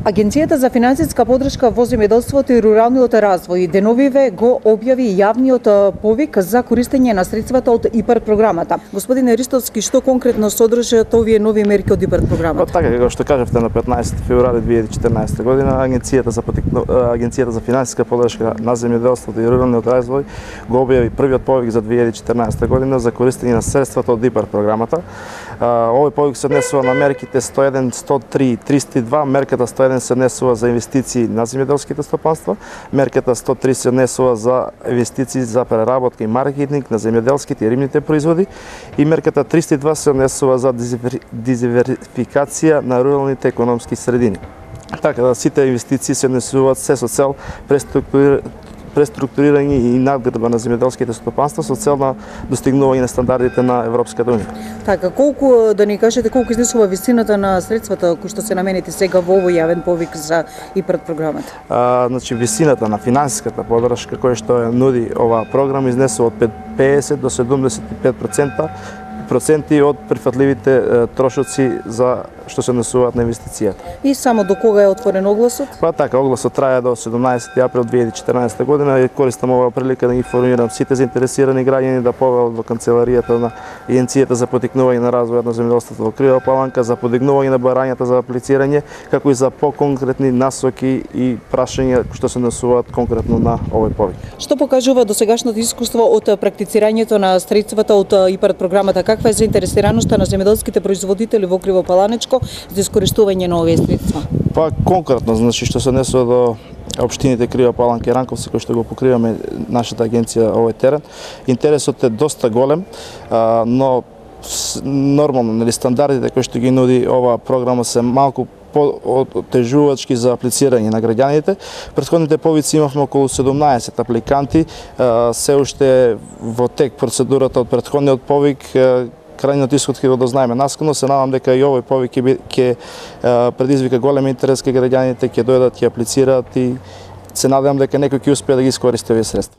Агенцијата за финансиска поддршка во земјоделството и руралниот развој деновиве го објави јавниот повик за користење на средствата од ИПАРД програмата. Господине Ристовски, што конкретно содржат овие нови мерки од ИПАРД програмата? Така како што кажавте, на 15 февруари 2014 година Агенцијата за финансиска поддршка на земјоделството и руралниот развој го објави првиот повик за 2014 година за користење на средствата од ИПАРД програмата. Овој повик се однесува на мерките 101, 103 и 302. Мерката 101 се однесува за инвестиции на земјоделските стопанства, мерката 103 се однесува за инвестиции за преработка и маркетинг на земјоделските и рибните производи и мерката 302 се однесува за дизиверсификација на руралните економски средини. Така да сите инвестиции се однесуваат се со цел преструктурирање и надградба на земјоделските стопанства со цел на достигнување на стандардите на Европската унија. Така, колку да ни кажете колку изнесува висината на средствата кои што се наменети сега во овој јавен повик за ИПАРД програмата? Значи висината на финансиската поддршка која што ја нуди оваа програма изнесува од 50 до 75% од прифатливите трошоци за што се однесуваат на инвестицијата. И само до кога е отворен огласот? Па така, огласот трае до 17 април 2014 година и користам оваа прилика да ги информирам сите заинтересирани граѓани да повелат во канцеларијата на Агенцијата за поттикнување на развојот на земјоделството во Крива Паланка за подигнување на барањата за аплицирање, како и за поконкретни насоки и прашања што се однесуваат конкретно на овој повик. Што покажува досегашното искуство од практицирањето на средствата од ИПАРД програмата? Каква е заинтересираноста на земјоделските производители во Кривопаланечко за искористување на овие средства? Па конкретно, значи што се однесува до општините Крива Паланка и Ранковци кои што го покриваме нашата агенција овој терен, интересот е доста голем, но нормално, стандардите кои што ги нуди оваа програма се малку по-отежувачки за аплицирање на граѓаните. Претходните повици имавме околу 17 апликанти, се уште во тек процедурата од претходниот повик, крајниот исход ќе го дознаеме наскоро, се надам дека и овој повик ќе предизвика голем интерес кај граѓаните, ќе дојдат, ќе аплицираат и се надевам дека некој ќе успее да ги искористи овие средства.